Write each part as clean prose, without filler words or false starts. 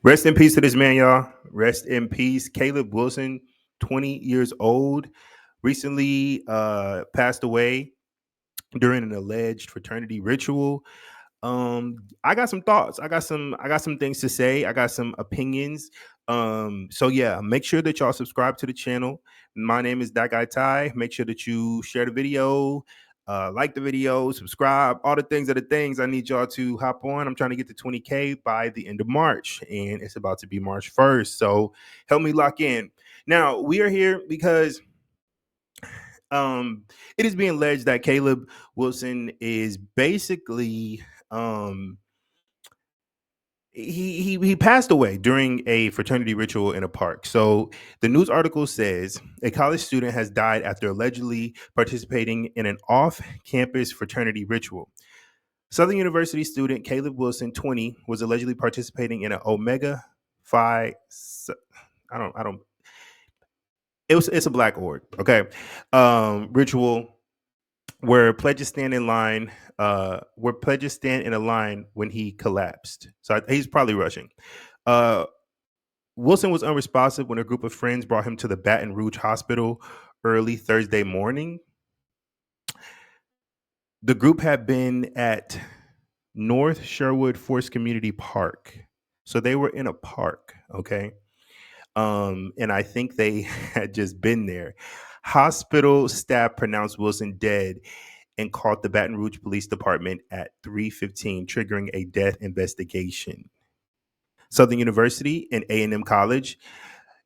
Rest in peace to this man, y'all. Rest in peace. Caleb Wilson, 20 years old, recently passed away during an alleged fraternity ritual. I got some thoughts. I got some things to say. I got some opinions. So yeah, make sure that y'all subscribe to the channel. My name is That Guy Ty. Make sure that you share the video, like the video, subscribe. All the things are the things I need y'all to hop on. I'm trying to get to 20K by the end of March, and it's about to be March 1st. So help me lock in. Now we are here because it is being alleged that Caleb Wilson is basically um he passed away during a fraternity ritual in a park. So the news article says a college student has died after allegedly participating in an off-campus fraternity ritual. Southern University student Caleb Wilson, 20, was allegedly participating in an Omega Phi. I don't. It's a black org. Okay, ritual where pledges stand in line. Where pledges stand in a line when he collapsed. So he's probably rushing. Uh, Wilson was unresponsive when a group of friends brought him to the Baton Rouge hospital early Thursday morning. The group had been at North Sherwood Forest Park. So they were in a park, okay? And I think they had just been there. Hospital staff pronounced Wilson dead and called the Baton Rouge Police Department at 3:15, triggering a death investigation. Southern University and A&M College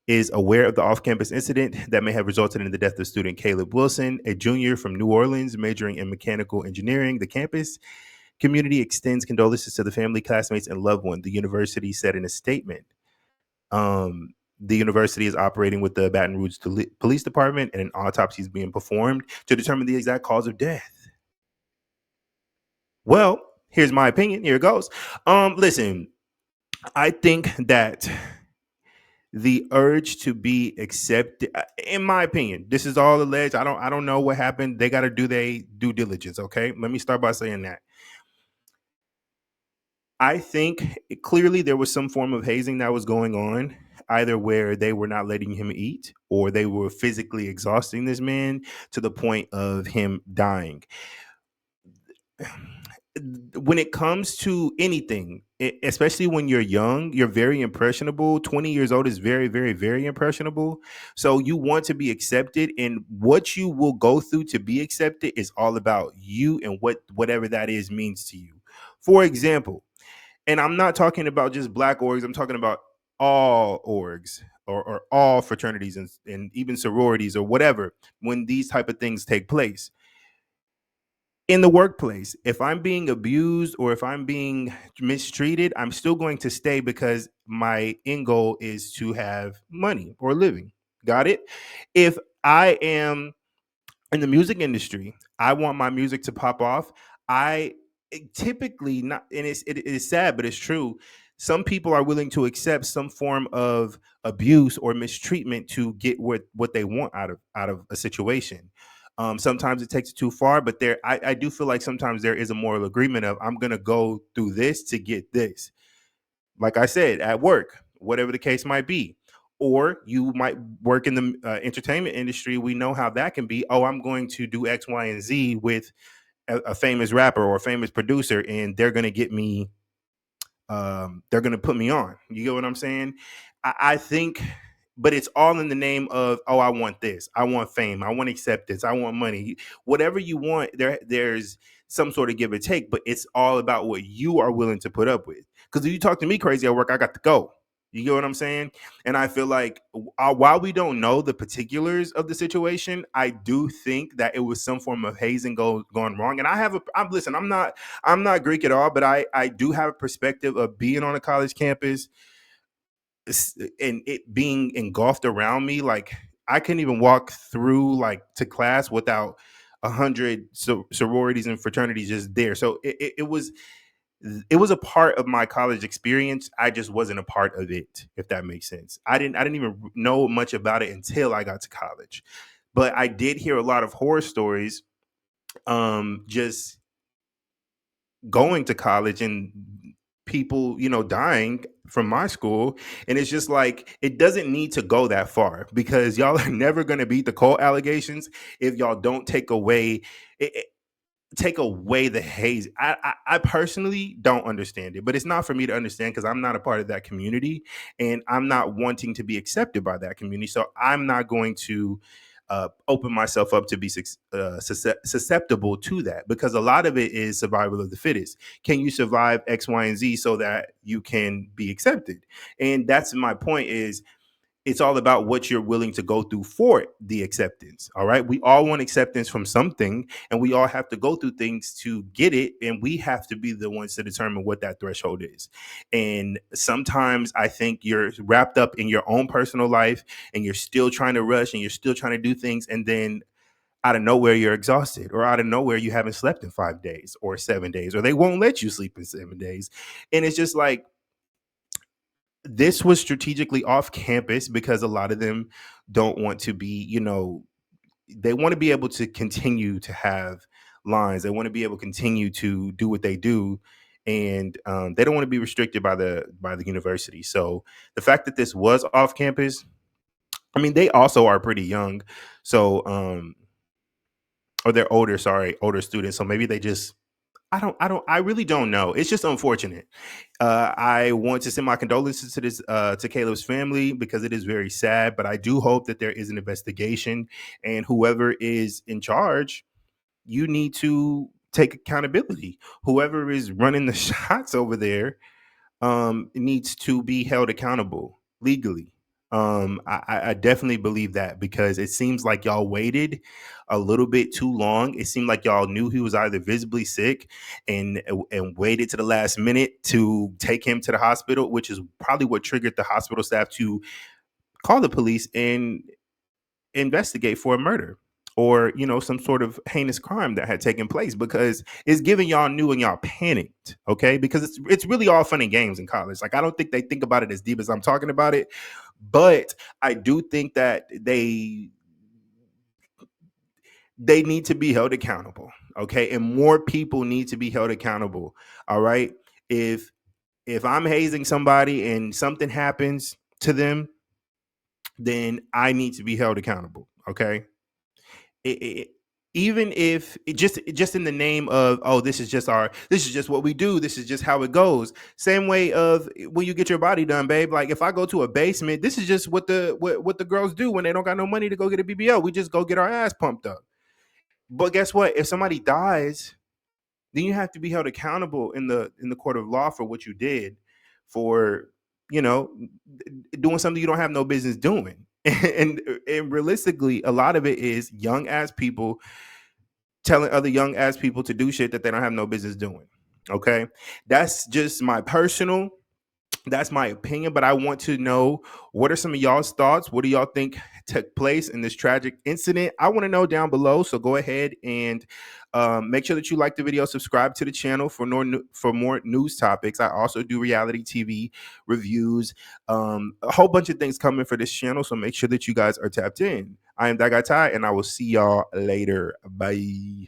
is aware of the off-campus incident that may have resulted in the death of student Caleb Wilson, a junior from New Orleans majoring in mechanical engineering. The campus community extends condolences to the family, classmates, and loved one, the university said in a statement. The university is operating with the Baton Rouge Police Department, and an autopsy is being performed to determine the exact cause of death. Well, here's my opinion. Here it goes. Listen, I think that the urge to be accepted, in my opinion, this is all alleged. I don't know what happened. They got to do their due diligence. Okay, let me start by saying that I think clearly there was some form of hazing that was going on, either where they were not letting him eat or they were physically exhausting this man to the point of him dying. When it comes to anything, especially when you're young, you're very impressionable. 20 years old is very, very, very impressionable. So you want to be accepted, and what you will go through to be accepted is all about you and whatever that is means to you. For example, and I'm not talking about just black orgs, I'm talking about all orgs or all fraternities and even sororities or whatever when these type of things take place in the workplace. If I'm being abused or if I'm being mistreated, I'm still going to stay because my end goal is to have money or living. Got it? If I am in the music industry, I want my music to pop off. I typically not, and it is sad, but it's true. Some people are willing to accept some form of abuse or mistreatment to get what they want out of a situation. Sometimes it takes it too far, but I do feel like sometimes there is a moral agreement of I'm gonna go through this to get this. Like I said, at work, whatever the case might be. Or you might work in the entertainment industry. We know how that can be. Oh, I'm going to do X, Y, and Z with a famous rapper or a famous producer, and they're going to get me. They're going to put me on. You get what I'm saying? I think, but it's all in the name of, oh, I want this. I want fame. I want acceptance. I want money. Whatever you want, there's some sort of give or take, but it's all about what you are willing to put up with. Because if you talk to me crazy at work, I got to go. You get what I'm saying? And I feel like while we don't know the particulars of the situation, I do think that it was some form of hazing going wrong. And listen, I'm not Greek at all, but I do have a perspective of being on a college campus and it being engulfed around me. Like I couldn't even walk through like to class without 100 sororities and fraternities just there. So it was a part of my college experience. I just wasn't a part of it, if that makes sense. I didn't even know much about it until I got to college. But I did hear a lot of horror stories just going to college and people, dying from my school, and it's just like it doesn't need to go that far because y'all are never going to beat the Cole allegations if y'all don't take away the haze. I personally don't understand it, but it's not for me to understand because I'm not a part of that community and I'm not wanting to be accepted by that community. So I'm not going to open myself up to be susceptible to that because a lot of it is survival of the fittest. Can you survive X, Y, and Z so that you can be accepted? And that's my point is it's all about what you're willing to go through for the acceptance. All right. We all want acceptance from something, and we all have to go through things to get it. And we have to be the ones to determine what that threshold is. And sometimes I think you're wrapped up in your own personal life and you're still trying to rush and you're still trying to do things. And then out of nowhere, you're exhausted, or out of nowhere, you haven't slept in 5 days or 7 days, or they won't let you sleep in 7 days. And it's just like, this was strategically off campus because a lot of them don't want to be, they want to be able to continue to have lines. They want to be able to continue to do what they do. And they don't want to be restricted by the university. So the fact that this was off campus, I mean, they also are pretty young. So, or they're older, sorry, older students. So maybe they just, I really don't know. It's just unfortunate. I want to send my condolences to to Caleb's family because it is very sad. But I do hope that there is an investigation, and whoever is in charge, you need to take accountability. Whoever is running the shots over there needs to be held accountable legally. I definitely believe that because it seems like y'all waited a little bit too long. It seemed like y'all knew he was either visibly sick and waited to the last minute to take him to the hospital, which is probably what triggered the hospital staff to call the police and investigate for a murder or some sort of heinous crime that had taken place because it's giving y'all new and y'all panicked. Okay, because it's really all fun and games in college. Like, I don't think they think about it as deep as I'm talking about it, but I do think that they need to be held accountable. Okay, and more people need to be held accountable. All right, if I'm hazing somebody and something happens to them, then I need to be held accountable. Okay, it, even if just in the name of, oh, this is just what we do, this is just how it goes. Same way of when you get your body done, babe. Like, if I go to a basement, this is just what the girls do when they don't got no money to go get a BBL. We just go get our ass pumped up. But guess what? If somebody dies, then you have to be held accountable in the court of law for what you did, for you know doing something you don't have no business doing. And realistically, a lot of it is young ass people telling other young ass people to do shit that they don't have no business doing. Okay, that's just my personal, that's my opinion, but I want to know, what are some of y'all's thoughts? What do y'all think took place in this tragic incident? I want to know down below. So go ahead and make sure that you like the video, subscribe to the channel for more news topics. I also do reality TV reviews, a whole bunch of things coming for this channel. So make sure that you guys are tapped in. I am that guy Ty, and I will see y'all later. Bye.